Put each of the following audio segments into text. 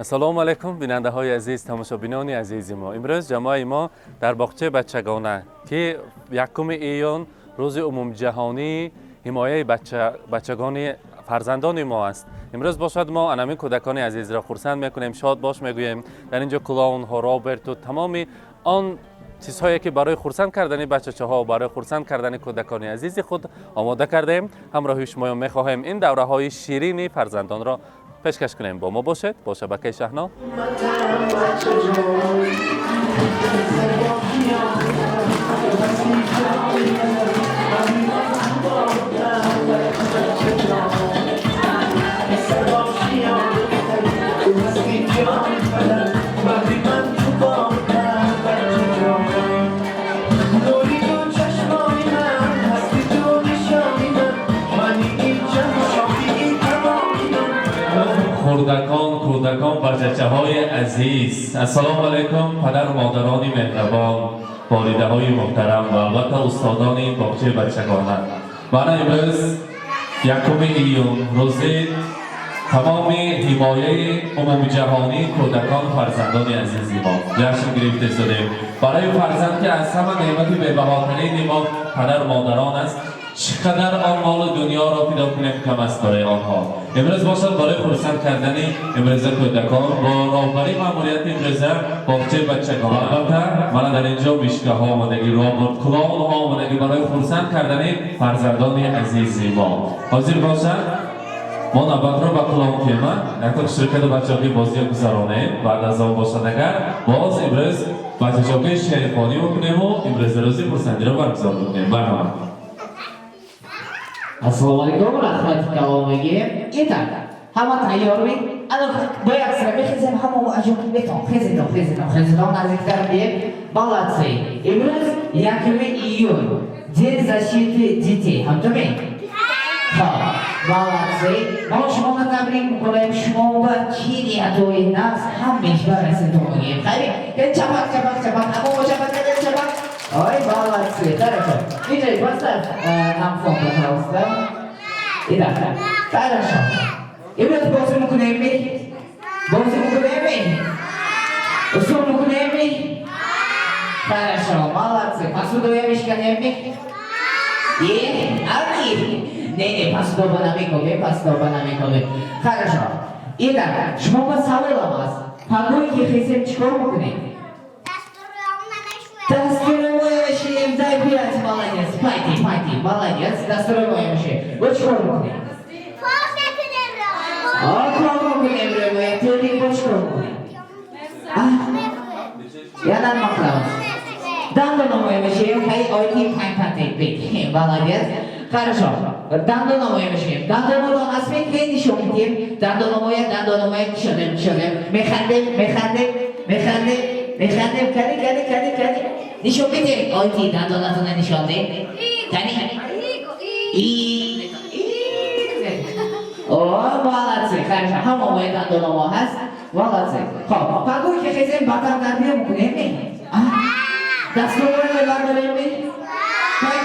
السلام علیکم بیننده های عزیز، تماشابینان عزیز ما. امروز جمع ما در باغچه بچگانه که یکم ایون روز عموم جهانی حمایه بچگان فرزندان ما است. امروز باشد ما انامین کودکان عزیز را خرسند میکنیم، شاد باش میگوییم. در اینجا کلاون ها، رابرت و تمامی آن چیزهایی که برای خرسند کردن بچه ها و برای خرسند کردن کودکان عزیز خود آماده کردیم. همراه شما میخواهیم این دوره های شیرین فرزندان را پیشکش کنیم. با ما باشد با شبکه شهنا. کودکان بچه های عزیز، السلام علیکم. پدر و مادران مهربان، والیده های محترم و البته استادان این باغچه بچگانه. من امروز یکم ایون روز تمام حمایه عمومی جهانی کودکان فرزندان عزیز ما جشن گرفته شده. برای فرزند که از همه نعمتی به‌بهاترین ما پدر و مادران است، چقدر آن مال دنیا را پیدا کنیم کم است برای آنها. امروز باشد برای خرسند کردن امروز کودکان با راهبری ماموریت امروز باغچه بچگان. البته من در اینجا میشگاه ها آمدگی، رابرت کلاون ها آمدگی برای خرسند کردن فرزندان عزیز ما. حاضر باشد ما نوبت را با کلاون تیما یک شرکت بچگی بازی گذرانه. بعد از آن باشد اگر باز امروز بچگی شعرخوانی میکنیم و امروز روزی خرسندی را برگزار میکنیم. برنامه Assalomu alaykum, rahmat kalomiga. Итак, hamma tayyormi? Ana boya sira xizim hamma ajib beton, xizidon naziklar deb молодцы. Imroz 2 День защиты детей. Hamdami? Ha, молодцы. Mana shuni tabrik qilayim, shuma va kiyatoy nas hammash barasi to'g'ri. Qani, chapak, hamma chapak. Ой, молодцы, хорошо. Диджей, поставь нам фон, пожалуйста. Итак, хорошо. И вот босс мукунеми. Усул мукунеми. Хорошо, молодцы. Посуду я мешканеми. И, Не, посуду банамикоми. Хорошо. Итак, шмоба савеламаз. Пагойки хисем чикор мукунеми. Дастуровой дай пять, молодец, пойти, молодец, дастуровой машин. Вот что мы будем? Я теории больше будем. Я нам маклаус. Дандоновой машин, хай ойти пай, молодец. Хорошо. Дандоновой машин. Дандоновой аспект хай нишомтим. Дандоновой, шодем. Механим, кани. Нишон бите. Ойти, дандонатуна нишон де. Кани. О, молодцы, хорошо. Хамма моя дандоново хаст. Молодцы. Хоп, пагуй ки хизем батам дарбия мукунеми. Дастумой бардореми. Кай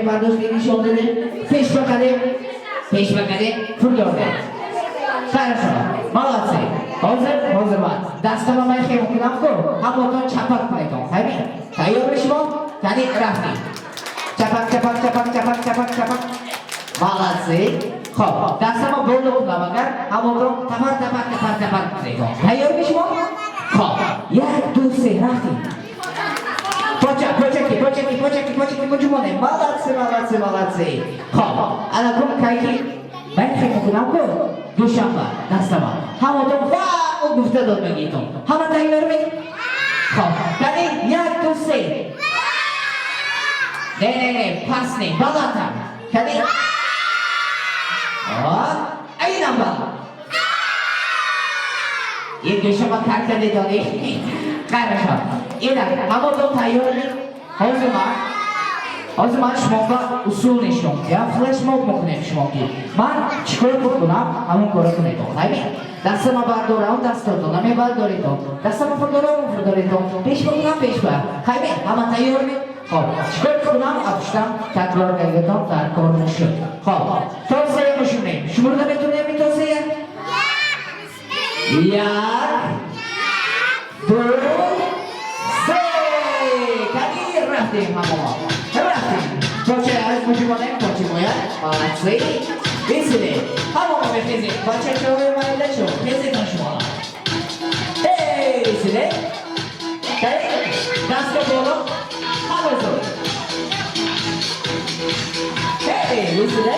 бардоштем, нишон деде. Пешбакаде, фурдорде. Хорошо, молодцы. Hozir bas. Dastama men xem kunam ko. Hammaton chapak qilayotgan. Qaymi? Tayyormishmi? Qani rafting. Chapak. Молодцы. Xo'p, dastama bo'ldi uxlab agar hammaton tapar qilayotgan. Tayyormishmi? Xo'p, yak do'sti rafting. Почеки, мujumone. Молодцы. Xo'p, ana kun kayki men xem kunam ko. Dushanba, dastama. Hammaton گفته داد بگیتون همه تایور می؟ خب کنی یک دو سه نه پس نی بالاتر کنی اینم با این دو شما کار کرده داری خیرشا اینم همه دو تایور می؟ حاضر من شما با اصول نشون یا فلش موب مکنیم شما کی من چکار کنم همون کار کنید خیلی دستم بردارم دستم بردارید دستم فردارید پیش بکنم خیلی همه تیار می خب چکار کنم افشتم تکرار گیرم در کار نشد خب توصیه میشونیم شما رو میتونیم توصیه Jak bersih. Kaki rafting kamu. Rafting. Proces harus bagaimana? Proces ya. Молодцы. Di sini. Kamu mau fizik. Baca cewek main lecu. Fizik semua. Di sini. Kali. Das ke bawah. Kamu tuh. Di sini.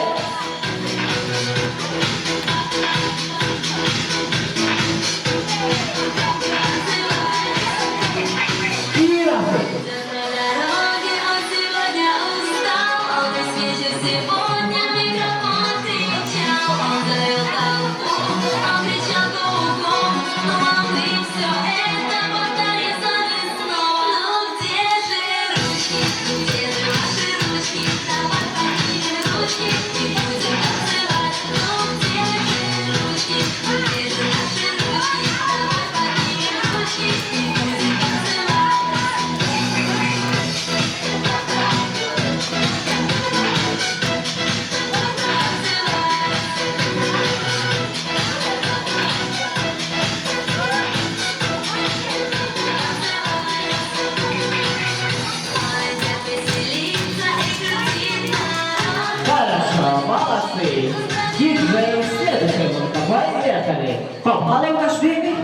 Молодцы! Диджей, следующему. Поехали! Попали в наш дымик?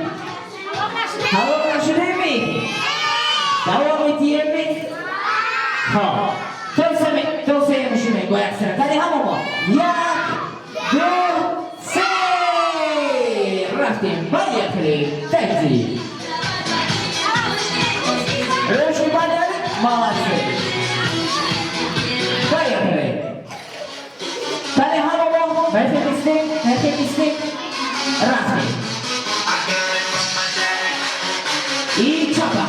Кого в наш дымик? Кого мы дымик? Ха! Той се мужчина, гояк се ръкали, хамомо! Як! До! Се! Рафтим, поехали! Тайти! Ручки подали? Молодцы! Поехали! Tadi hammo, mereka mistik, rafi. I coba.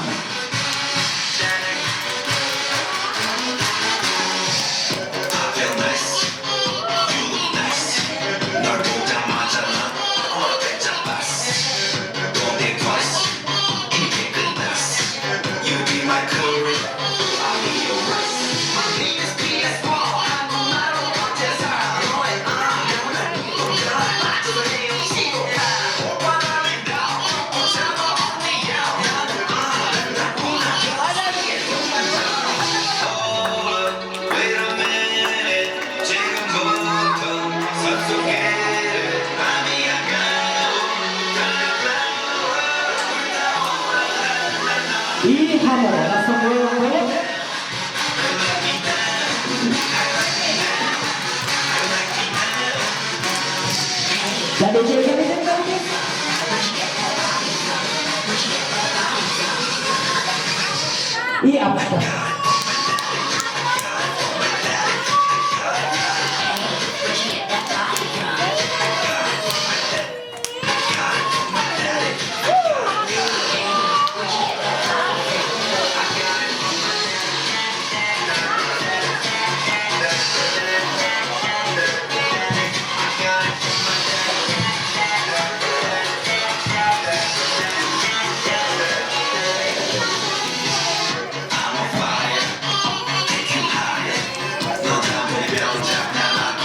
I hammo, langsung boleh. Jadi jadi. Iya apa?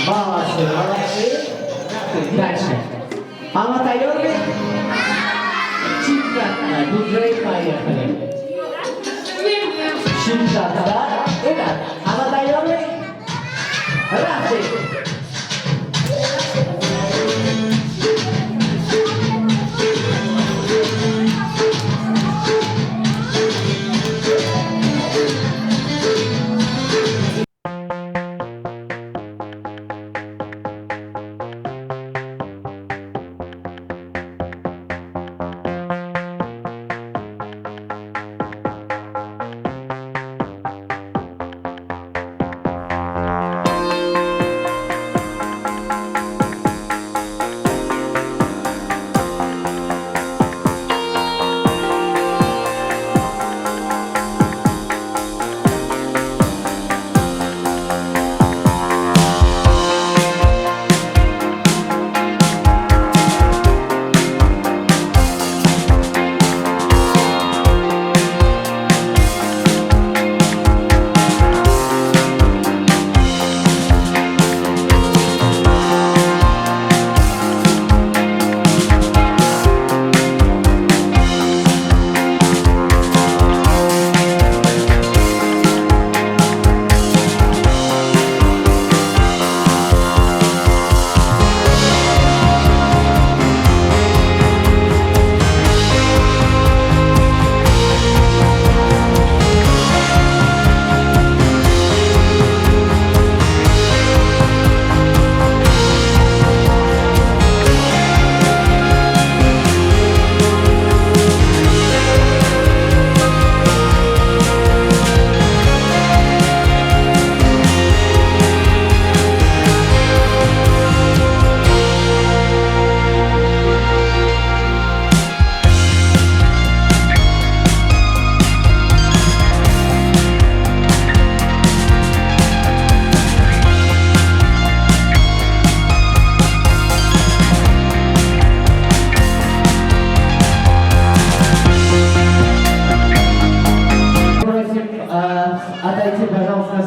Молодцы. Дальше. Мама Тайоми. Чикатна. Диджей, поехали. Чикатна. Итак, Мама Тайоми. Рафти.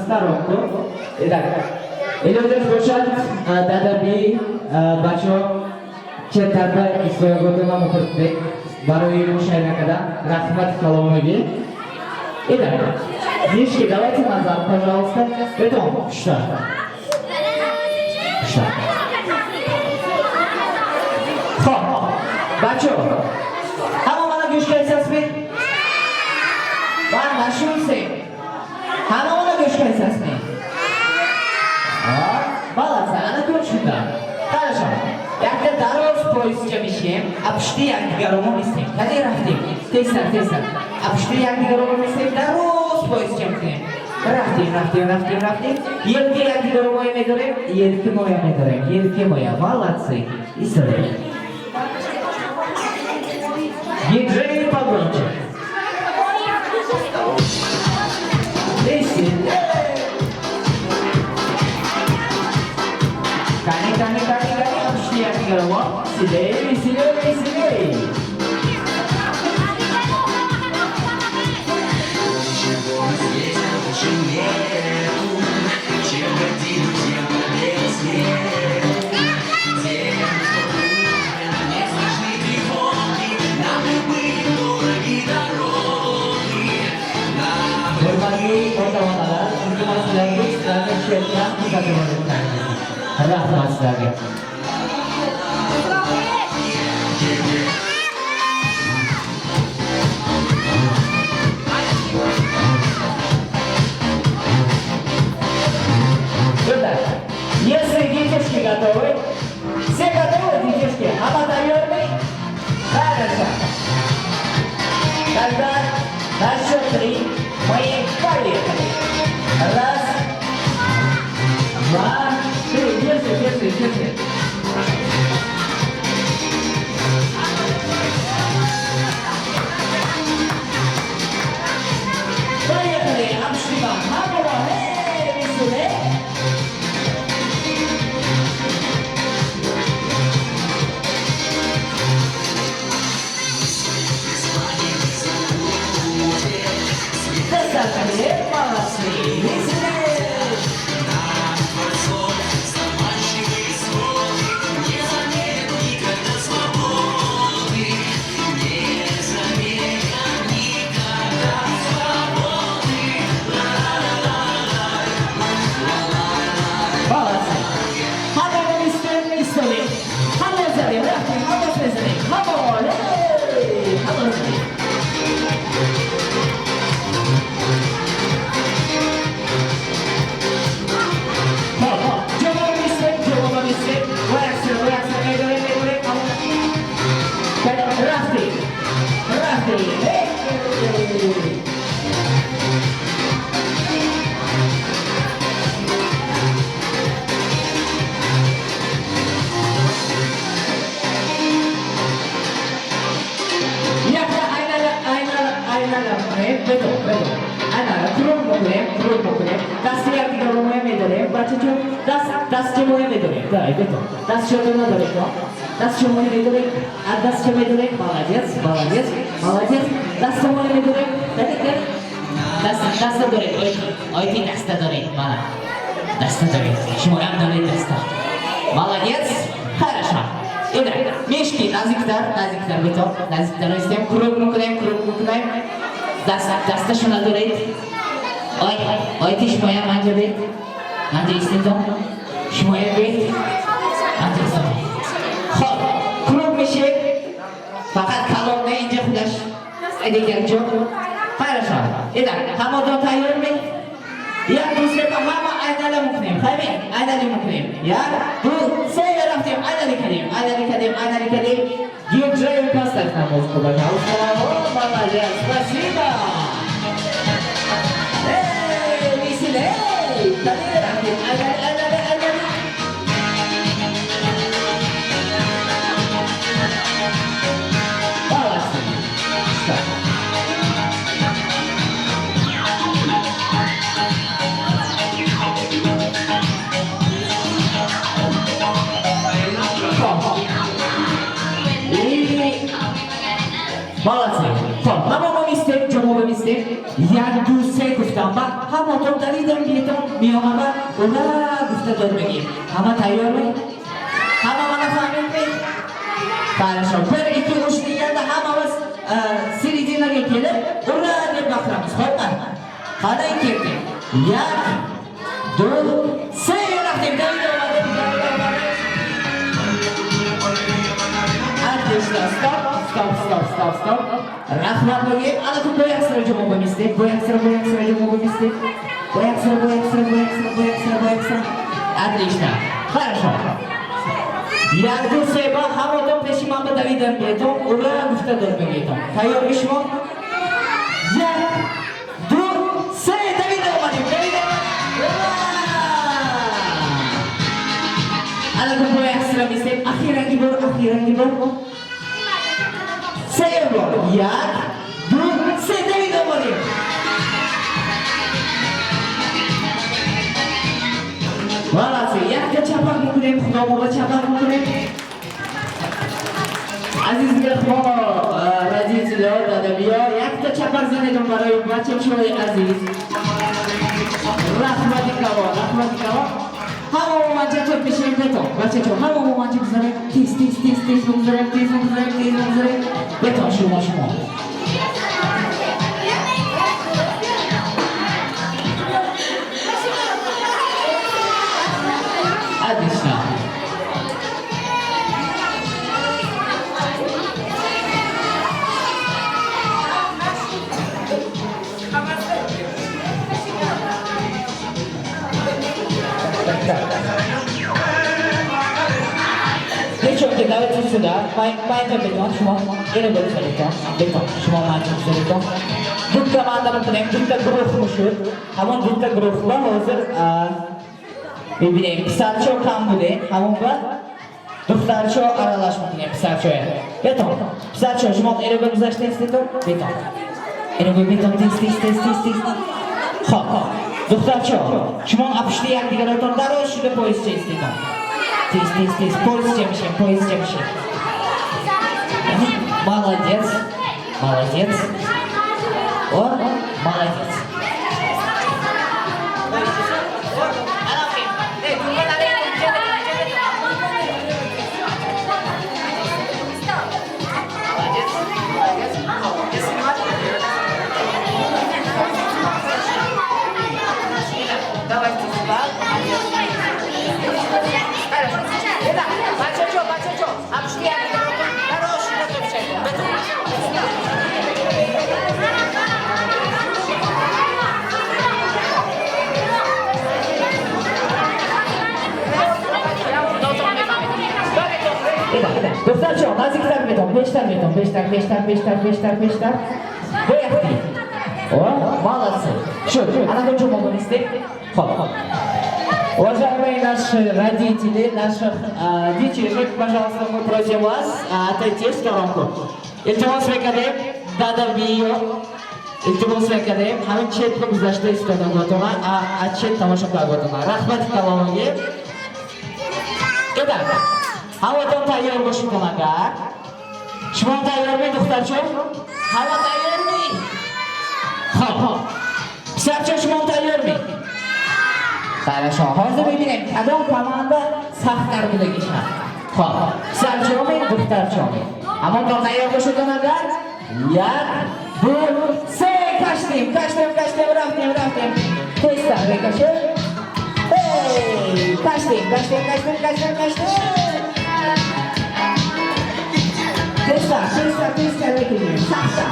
сторонку. Итак, Илюзия Бушат, Дадаби, Бачо, Четарба из своего дома Мухуртбек, Баруи Мушайнакада, Рахмат Халомаги. Итак, Мишки, давайте назад, пожалуйста. Потом, что? Что? Хоп, Бачо, Хама мана гӯш кайсасми? Бан нашунси. Хама мана гӯш кайсасми? Молодцы, она точно. Хорошо. Як-то дароз поездча мишем, а пшти як дигарому мислим. Каде рафтим? Тесар. А пшти як дигарому мислим, дароз поездча мислим. Рафтим. Елки як дигарому медорем, елки моя медорем. Елки моя. Молодцы. История. Диджей погромче. Кани, обшли як дигарому. Веселей. Berbagi pertemanan untuk masuk lagi setelah share-nya bisa dilakukan. Rahmat lagi. Итак, если детишки готовы, все готовы, детишки? Аматайорны? Хорошо. Тогда на счет 3 мы поехали. Раз, два, три. Держи. Поехали, обшиваем. Веселее. Молодцы, веселее! Betul. Ana kurun bukunem. Das yang tiga rumah medorem. Baca tu das cuma medorem. Dah, betul. Das cuma medorem. Das cuma medorem. Das cuma medorem. Молодец. Das cuma medorem. Tadi kan? Das medorem. Oi, das medorem. Mana? Das medorem. Semua yang medorem das. Молодец. Хорошо. Итак, мишки, назиктар, betul. Назиктар istem. Kurun bukunem. Dasta şuna durayım. Oy tiş moya manja bet. Manja istedim. Şmoya bet. Manja istedim. Hop, kuruk mişek. Fakat kalonda ince kudaş. Edeken çok. Хорошо. Итак, хамодо тайyor mi? Ya दूसरे का मामा आयनाला मुकनेम. Haymi, aynalı muकनेम. Ya, bu seyir raftim. Aynalı kadim. Диджей, поставь на музыку, пожалуйста. О, молодец, спасибо. Веселей. Молодцы. Молодцы. Мама мисте, чому ви мисте? Я дуже кустamba. hamma dalidan beton miyog'ama ula guftator begim. Hamma tayyormi? Hamma mana fahmlayapmi? Хорошо. 1 2 3 deganda hammamiz seredinaga kelib, ura deb baqiramiz. Xo'pmi? Qarang keldi. Yak, dur, seyrak deb davidovadi. Отлично. Стоп. Rahmat bo'lgin. Ana bu bo'yaksira javob bo'lmasdi. Bo'yaksira javob bo'lmasdi. Bo'yaksira. Отлично. Хорошо. Yardım seba havadan peşimamda David'den beton, ura guftator beton. Tayyor işmo? Yak, dur, se David olmadım. Ana bu bo'yaksira misli. Akhiran gibor. Seybo, yak, dur, se David olmadım. Молодцы, yakka chapar mukunem, xudomoga chapar mukunem. Aziz mehmon, родителей, dadabiyo, yakka chapar zanedon baroy barcha cho'y aziz. Rahmati kavo. Hamma umumancha to'p pishirib beton. Barcha cho'y, hamma umumancha bizlarga tez buzarib. Beton shu. Отлично. Девчонки, давайте сюда. Пойдем бетон, шумо. Yana bo'lsa beton. Shimo majlis beton. Bitta mandani bilan bitta guruhimiz shu. Hamon bitta guruh bor hozir. Bebineyim, pisarcho ham bude, hamonga duxtarcho aralashmoqni pisarcho. Beton. Pisarcho shimon eroga guzashtirsiz beton. Eroga beton tez. Xo'p. Duxtarcho, shimon apishli yakdiga o'tib darrov shunda poyezd beton. Tez. Poyezd jemishim. Молодец. О, молодец. Давайте сюда. Мачачо. Обшли. Хороший готовчик. Dostlarcho, naziklar beton, beşler. Boyakti. O, молодцы. Что, она тоже могла нести? Хоп. Уважаемые наши родители, наших детишек, пожалуйста, мы просим вас отойти в сторонку. Iltimos bekadem, dadabiyo. Iltimos bekadem, hamon chetga guzashda istadim o'taman, chet tomosha qilib o'taman. Rahmat kalomiga. Eda. Havadan tayyor bo'lishing tomonga. Shimon tayyormi, duxtarcho? Havo tayyormi? Xo'p. Pisarcho shimon tayyormi? Хорошо. Hozir bebinam, kadon komanda saflar bilan ishlar. Xo'p. Pisarchomi, duxtarchomi? Ammo tayyor bo'lishing tomonga. Yak, dur, se kashtim, raftim. Tezda bekashim. Hey, kashtim. Testa, bekliyorum. Saksa.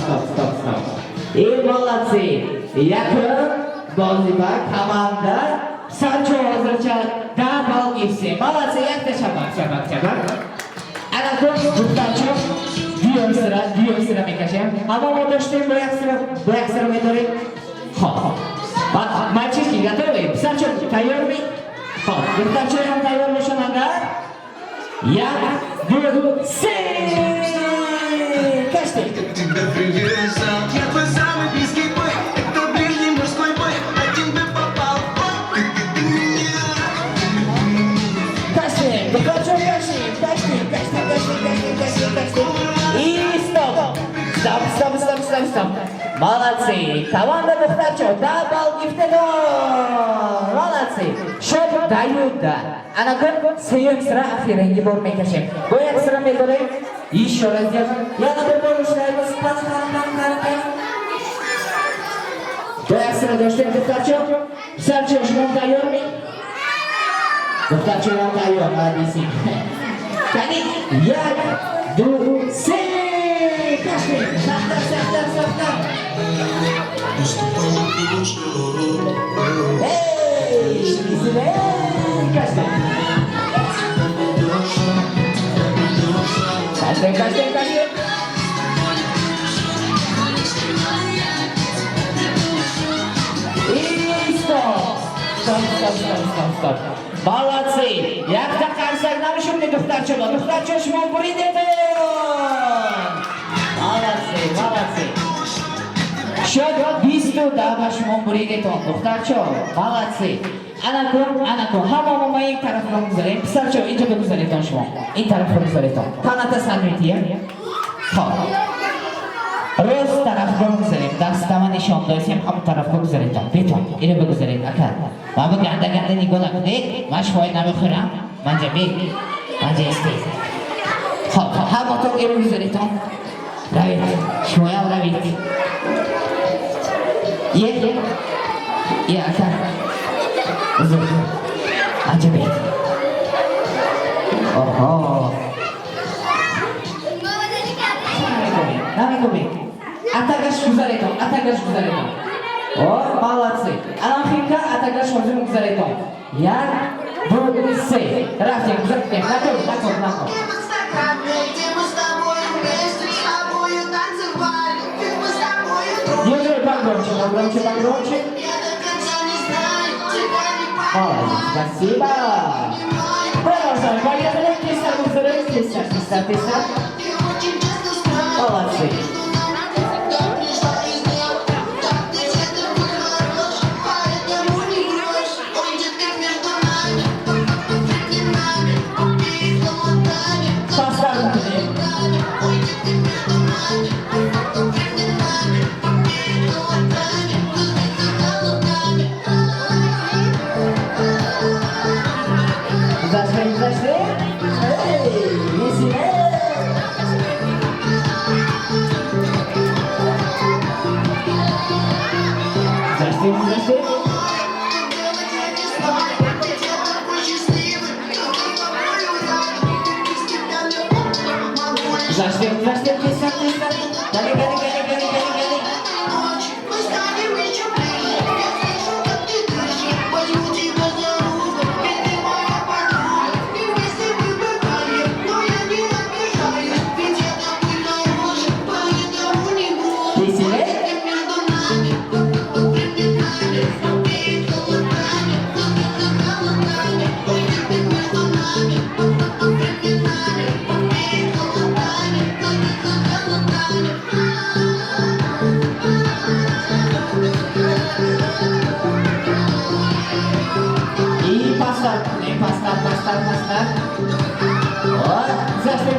Стоп. И молодцы. Yakın Bolziba komanda Sancho hozircha dabal ifsi. Молодцы, yakta shabak. Ana duxtarcho Diyorsira mekasham. Hamma odashdan bo'yaksira medori. Xo'p. Мальчишки, готовы? Pisarcho, tayyormi? Xo'p, daftarcha ham tayyorlashim agar. Ya, dur, sen! Kashti. Тебя привязал. Я твой самый близкий бой. Это ближний мужской бой. Один бы попал. Ты меня. Kashti, daftarcha kashti. И стоп. Молодцы. Команда дaftarcha, дабл гифтедон. Молодцы. Shot дают, да. Ana kun sevim sıra axiringi bo'lmay kashim. Bo'yak sıra meldorey. Еще раз держим. Yana bir bo'lishlarimiz. Qani. Bo'yak sıra do'stlar daftarcha. Pisarcha shmon tayyormi? Daftarcha ham tayyor, hadisi. Qani, yak, du, se. Kashim. Saftar. Эй, izle. Kashim. Kashim. И стоп. Молодцы. Якта qarsak nima shunday daftarchalar. Daftarcha shmon burideti. Молодцы. Shot bistu daba shmon burideti. Daftarcha. Молодцы. Ana kun hamma mayin tarafdan guzarayım. Pisarcha inta guzarayım shmon. In tarafdan guzarayım. Qanata sanmetiya. Xo'p. Ro'z tarafdan guzarayım. Dastama nishon do'sam ham tarafdan guzarayım. Beton. Ina guzarayım aka. Mana bu ganda nigona qildik. Mana shu foydani ko'ram. Manja bek. Manja istek. Xo'p, hamma to'q ina guzarayım. David, shmoya David. Ye aka. Uzun. Manja bek. Oho. Nami. Atagash guzarayım. Oh, молодцы. Анахинка атagash hozir guzarayım. Як, bu, se. Рафтик, guzarayım. Nakor. Держи погромче. Молодец, спасибо. Продолжаем. Поехали. Тесар. Молодцы. Зашли. Эй, веселее. Зашли. Зашли, тесар. Гали. Pastar. Вот, зашли.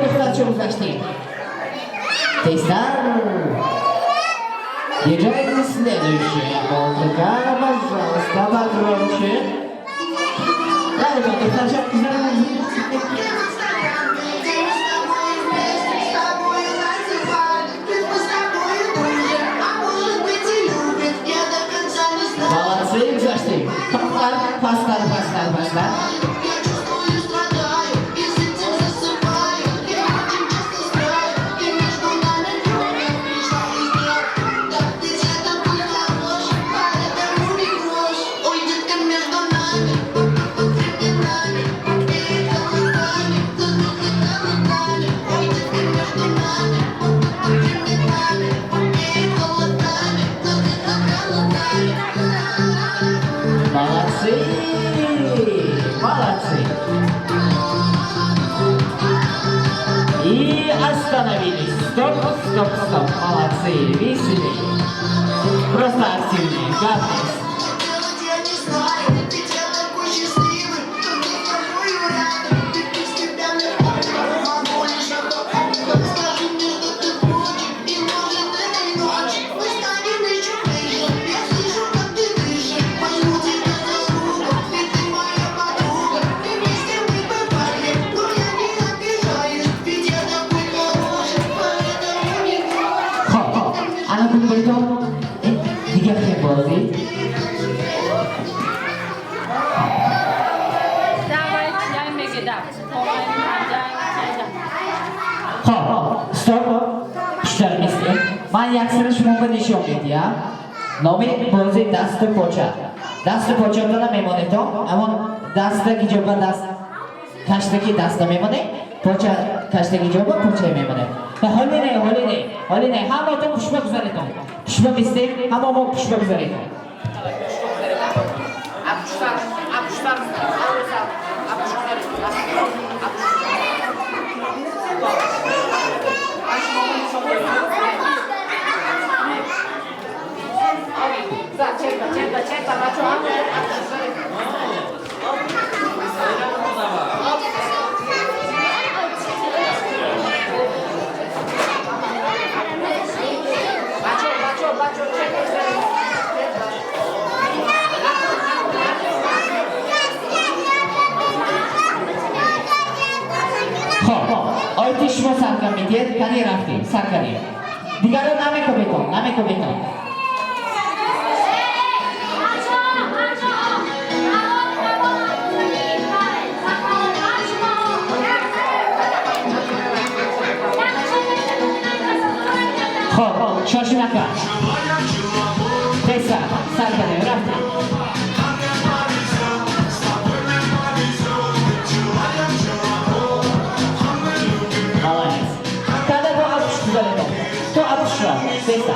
Pisarcha uzashdi. Тесар. Езжайте следующее. Музыка, пожалуйста, погромче. Дальше, Pisarcha uzashdi. Молодцы, зашли. Pastar. Молодцы! Молодцы! И остановились. Стоп, стоп, стоп. Молодцы. Веселей. Просто активнее. Гадкость. Я не знаю, ведь я такой счастливый, только с тобою рядом, ведь без тебя мне могу лишь скажи мне, что ты хочешь, и может этой ночью мы станем еще ближе. Я слышу, как ты дышишь, возьму тебя за руку, ведь ты моя подруга, и вместе мы попали, но я не обижаюсь, ведь я такой хороший, поэтому не Хоп. А ну кумплито. Дига хлебози. Хоп. Стоп. Штар мислим. Ман яксара шумо нишон медиҳам. Номи бозӣ дасту поча. Дасту початона мемонед то. Амон даста ҷоба даст. Каштаги даста мемонед. Поча каштаги ҷоба поча мемонед. Ҳолине. Ҳамотон пушба гузаредон. Пушба мислим. Ҳамо пушба гузаредон. Ойти шумо саркар медиҳед, кани рафтем, саркарем. Дигаро намекобетон. Хоб, шошинака. Теса, саркарем, рафтем. Молодец. Когда то опушку залетом, то опушка, теста.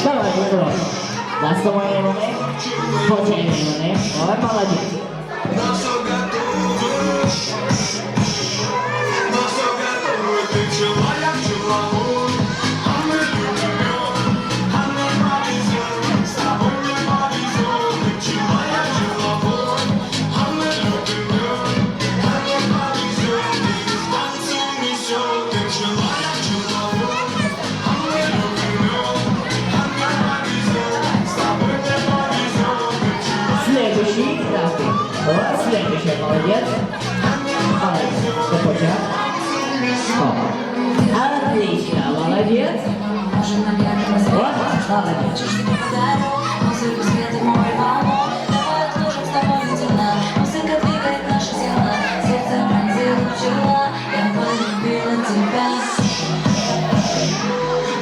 Давай, выиграй. Доставай его, почай его, ой, молодец. Следующий, вот следующий, молодец. Молодец, поча. Отлично, молодец. Вот, молодец. Музыку свет и мой волну, давай отложим с тобой дела. Музыка двигает наши тела, сердце пронзило пчела. Я полюбила тебя.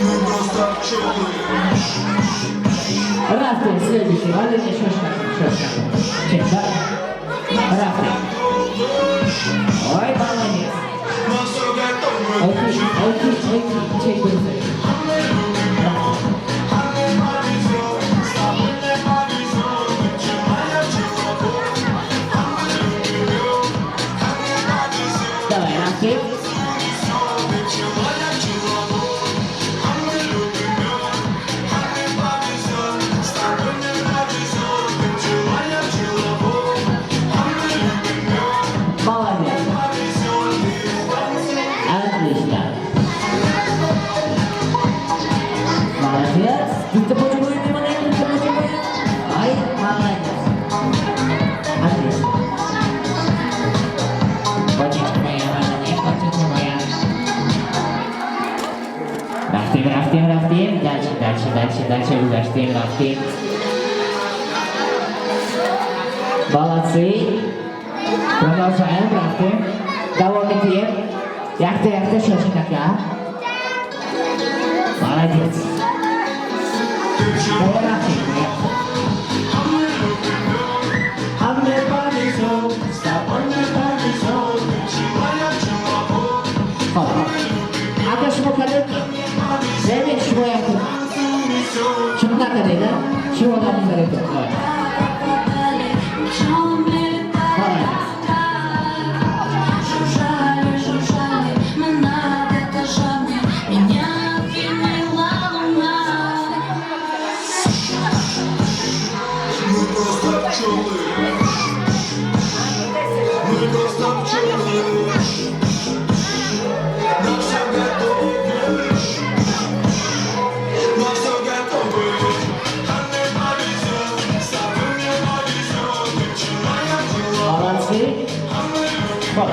Мы просто пчелы. Рафтем, следующий, молодец, шошина. Чек, да? Рафтем. Ой, молодец. Окей, чек, быстро. Давай, Рафтем. Молодец. Отлично. Молодец. Ты почему не молодец? Ай, молодец. Отлично. Водичка моя, молодец, водичка моя. Рафтем. Дальше, рафтем. Молодцы. Продолжаем, рафтем. Довольны тем. Яхта, шошинака. Молодец. Давай рафтем. Ada semua kalian, saya ingin semua yang Magdalena, siłowna Magdalena. Жужжали, жужжали, мы над этажами, меня обвинила луна. Мы просто пчелы. Мы просто пчелы. На все готовы. На все готовы. А мне повезет, с тобой мне повезет. Ты пчела, я пчела. Молодцы. Вот.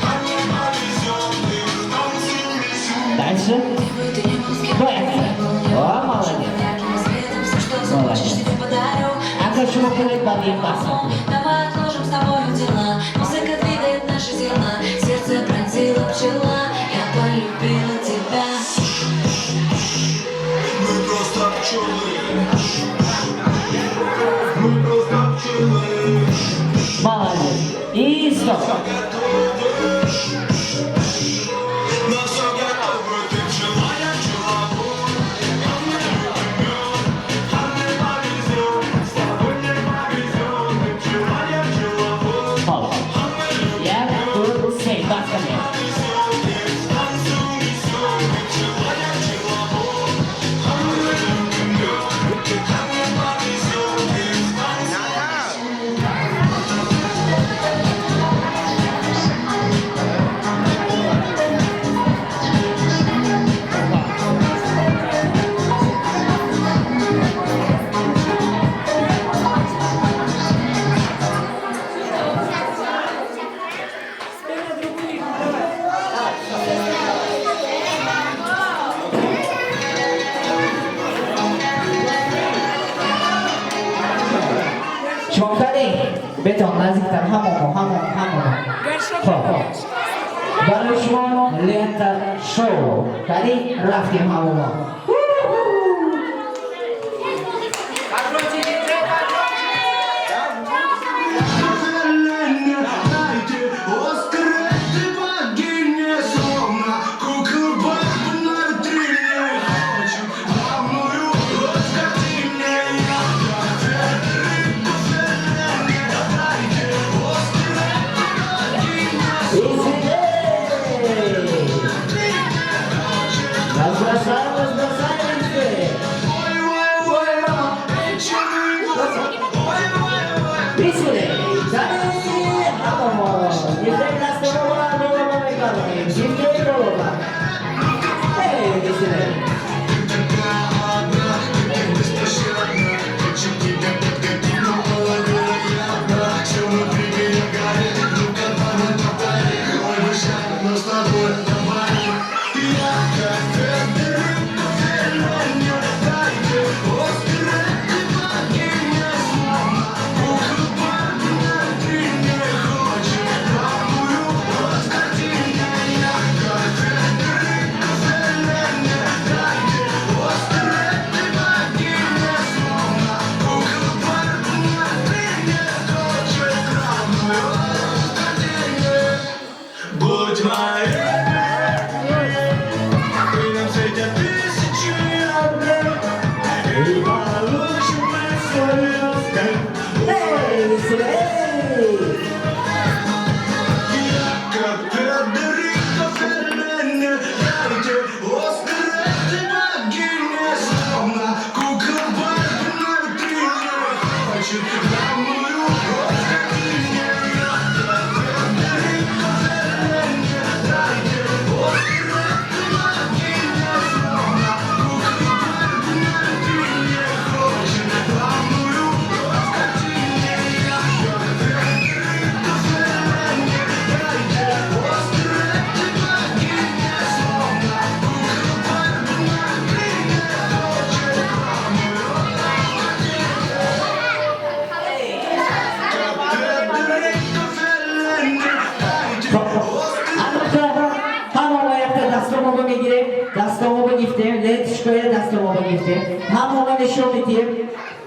А мне повезет, ты в танце несешь. Дальше. Быстро. О, молодец. Молодец. А почему будет бабьим басом? Давай отложим с тобой дела. Музыка двигает наши тела. Сердце пронзила пчела. Я полюбила тебя. Мы просто пчелы. Мы просто пчелы. Молодец. И стоп. На все готовы. Ты пчела, я пчеловод. А мне любит. А мне повезет. С тобой мне повезет. Ты пчела, я пчеловод. Молодец. Я тут сей, басками. شمکاری بتون نزدیکتر همون خب برای شما لنتر شو کاری رفتیم همون Будь моей, и нам светят тысячи огней, и получим мы свой успех. Я как Федерико Феллини, дайте острые богини, словно кукла Барби на витрине, хочет домой уходить. دستامو بگیریم لنتشکای دستامو بگیریم همون نشون میدیم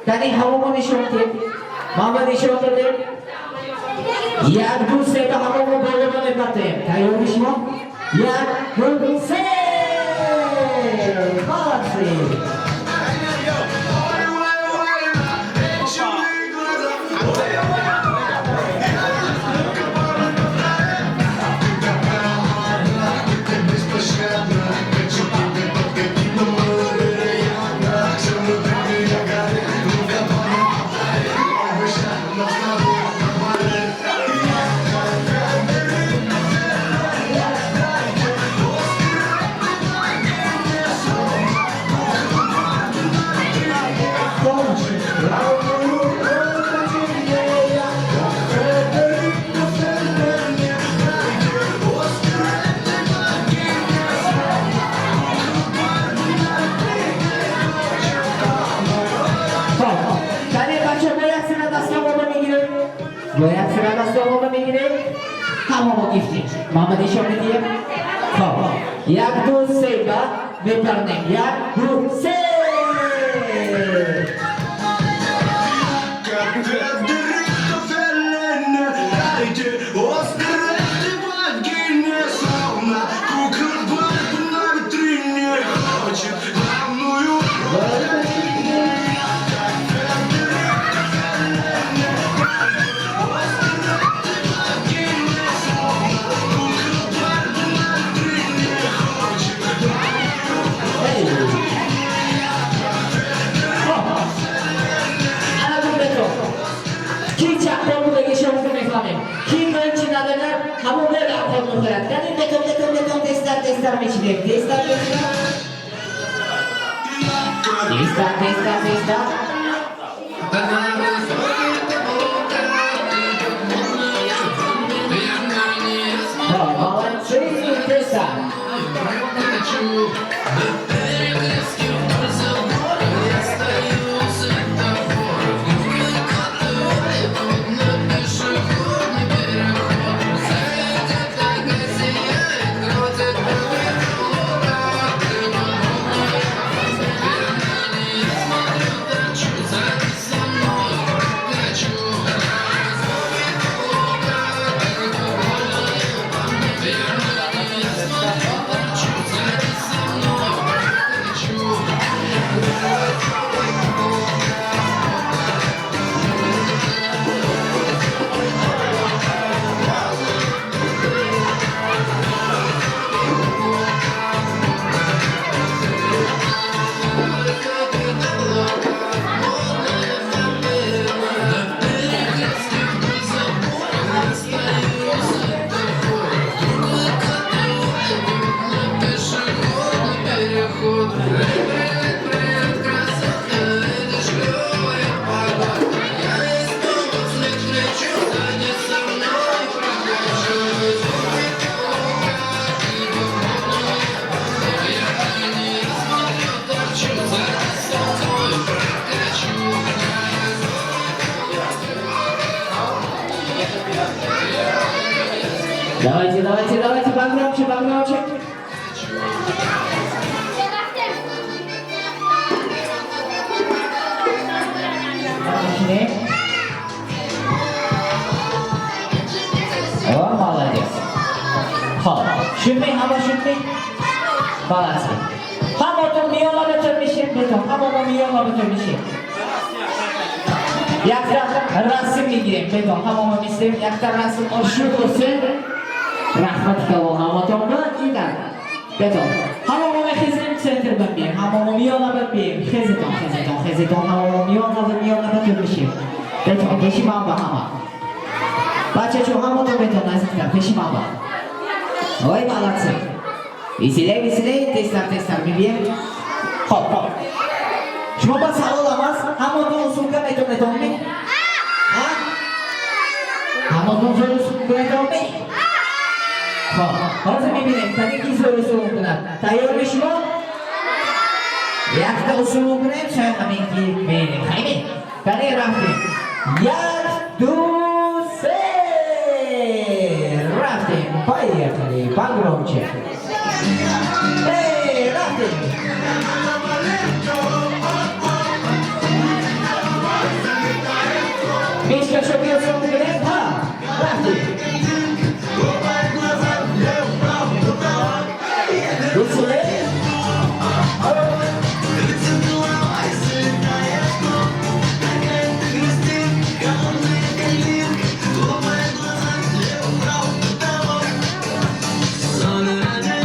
یعنی همون نشون میدیم ما نشون دادیم یک دو سه به همون بالا نمی‌بریم تایید میشیم یک دو سه خلاصی همون گیفتی محمد ایشون میدیم خب یک دو سه با بپرنیم یک دو سه Как директор феллена, дайте острые богиня словно куколка на витрине хочет главную роль. Kim çaktan buradaki şovumu beklemem. Kim önce nadeler, hamurlar akıl muhtarat. Yani beton testler meçilir. Testler. Молодцы, тестер. Давайте, погромче. О, молодец. Хоп, шутмей, Молодцы. Hamotun miyola bitirmişim beton. Hamotun miyola bitirmişim. Yakta rasm ilgili beton. Hamotun istedim. Yakta rasm oşuk olsun. Rahmat kavu hamotunla idan. Beton. Hamotun xizim center ben. Hamotun miyola ben. Xeziton. Hamotun miyola bitirmişim. Beton. Peşimam bahama. Бачачу хамото бетон назикта, пешимаба. Ой, молодцы. Веселей, тестар, бибием. Хоп. Шума ба сало ламаз, хамото сумка бетон ми? А? Хамото сумка бетон ми? Хоп. Хозир мебинем, таки ки сумка кунад. Тайёр мешумо? Якта усулу кунем, шояд ҳамин ки бинем. Хайми? Таки рафтем. Як, ду, Поехали, погромче. Эй, Рафтинг! Мишка, что бьет в грязь? Рафтинг! Веселее? Сон ради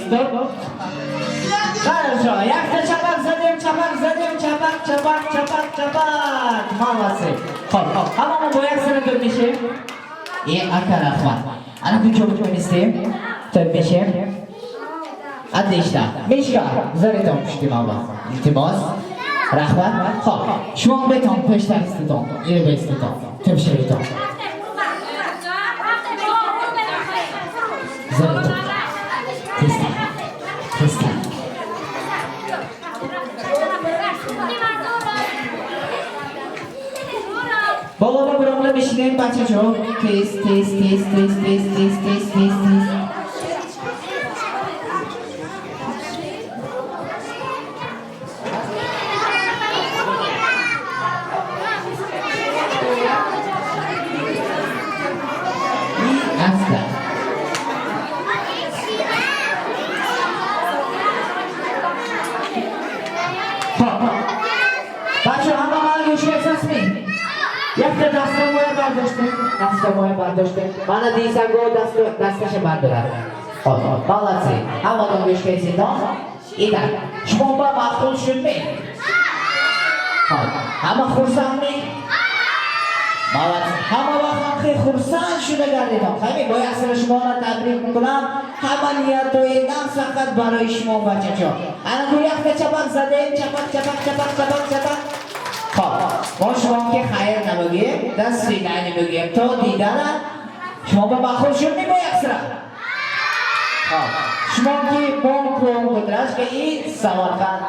стоп. Хорошо, yakta chapak zadim, chapak. Молодцы. Hop, hamma bo'yaksini turmishim. Aka rahmat. Ana bu jo'mishim, turmishim. Отлично. Mishka, zariton pushtim avval. Iltimos. Rahmat. Hop, shmon beton, peshtariston, irbeston, temshiriton. Zariton. Testa. Bolama birovlar ishlaydi bachacho. Test. Asta. Bacho hamma manga ishlayapsizmi? Yakta dastamoya bardashtim. Mana deysan-ku dastasha bardiradi. Hop, молодцы. Hammadan ishlaysiz-don. Итак, shmomba ma'qul shunmi? Hop, hamma xursandmi? Молодцы. Hamma vaqt xursand shunagardan. Qani boyasini shmona tabrik qilaman. Hamma niyat o'yindan faqat baroy shmon bachacho. Ana bu yakta chapak zadim, chapak. Hop, boshmonga xayr namoga, dastinglarni bo'ga to didana. Shmonga ma'qul shunmi bo'yapsizlar? Hop, shmonga bon ko'trashga и Samarqand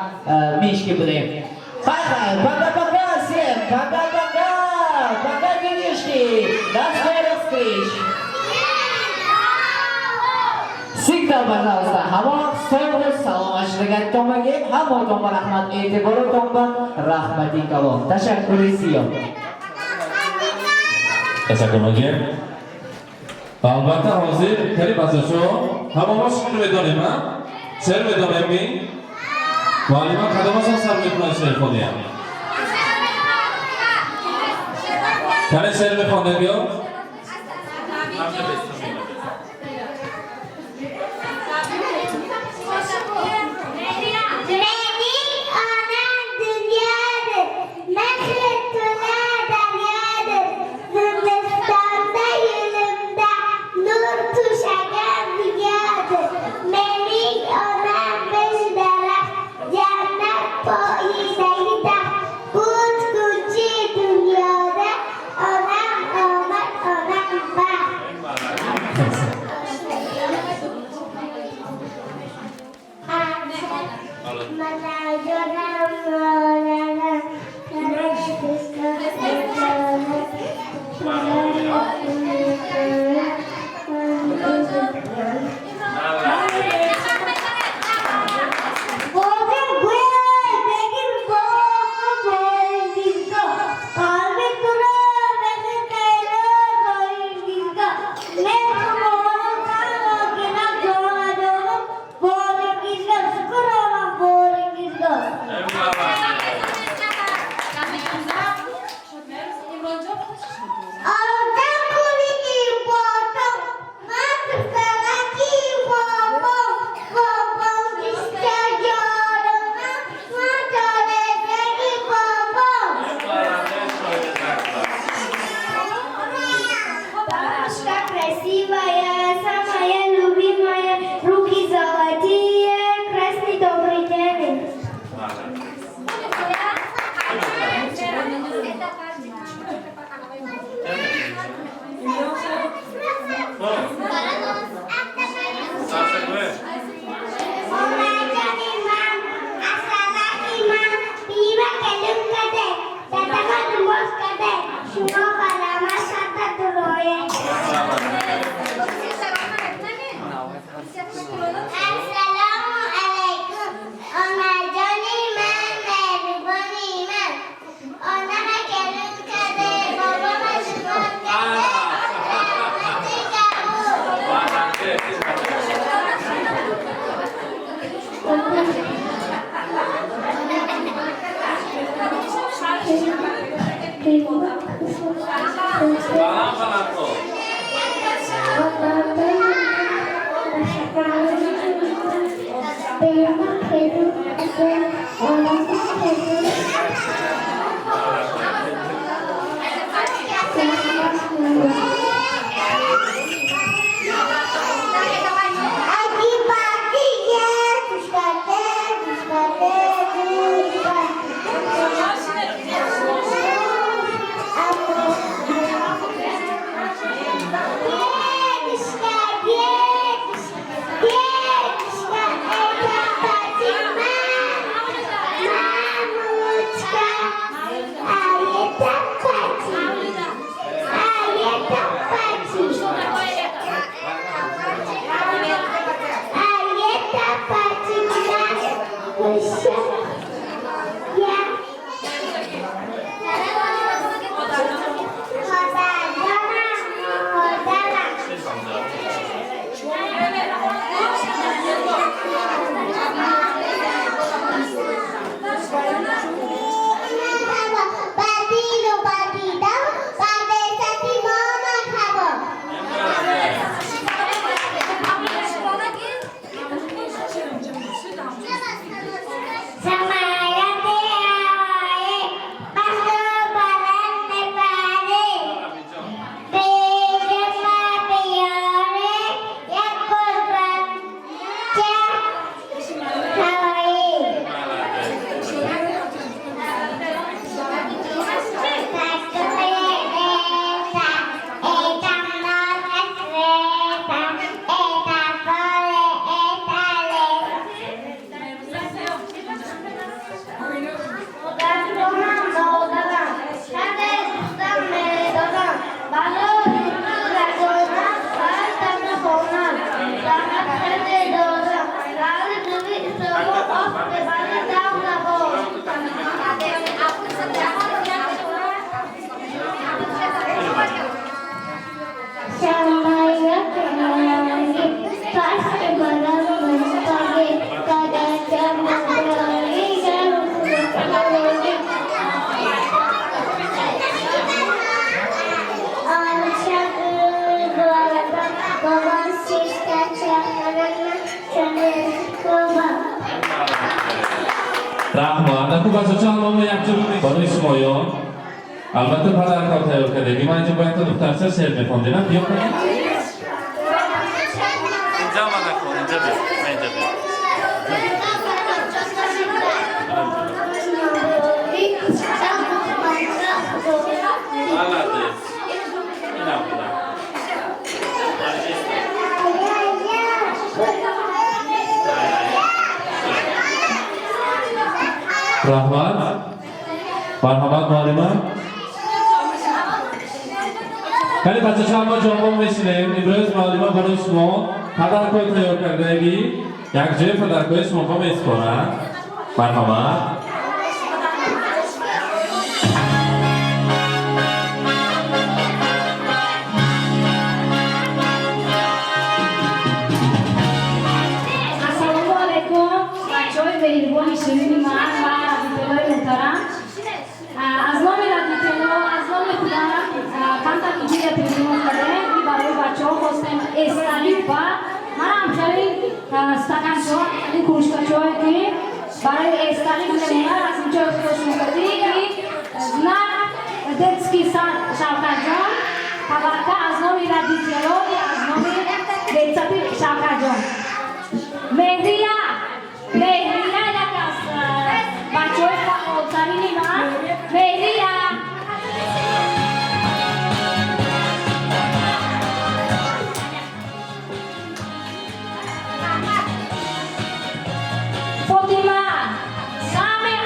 mishki bilan. Bye, пока, всем, пока, девушки, до скорых встреч. Всегда, пожалуйста, hamma sog'lik salomatlik aytmoqga, hamma tomon rahmat, e'tibor tomon rahmating qalon. Tashakkur siyo. Tashakkurlarga. Albatta hozir kalimasi shu. Hamma shuni bedonimi? Ser bedonimi? Muallima qadamason sarvetman sher qo'yam. Qani sher xonadagi? رحمان اخو بچه همه یک جور برای شمایان البته پدر کار تیار کرده من اینجا باید تا دخترچه شعر میخوندی نه بیا کنید اینجا من نکن اینجا بیا اینجا بیا بلده اینم بودم رحمت مرحمت معلمه خیلی بچه ما جواب میشنیم امروز معلمه برای شما پدرکای تیار کردگی یک جای پدرکای شما با میسپارن مرحمت Assalomu alaykum. Bachchoy mehribooni shirini man va radiolar muhtaram. Az nomi radio az nomi Xudoram qanday idea taqdim qildim и барои бачаҳо хостем эсталик ва ман ҳамчунин стаканчо ин кружкачое ки барои эсталик мемонад аз инҷо ихтиёж мекардӣ ки знак детский сад Шавкатҷон табарка аз номи радиотело и аз номи детсади Шавкатҷон Меҳрия як аз бачаҳои фаъолтарини ман Меҳрия Фотима саме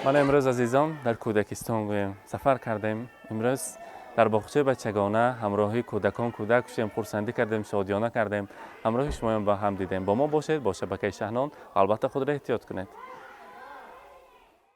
حالا امروز عزیزان در کودکستان گویم سفر کردیم. امروز در باغچه بچگانه همراهی کودکان کودک شدیم، خرسندی کردیم، شادیانه کردیم. همراه شما با هم دیدیم. با ما باشید، با شبکه شهنان. البته خود را احتیاط کنید.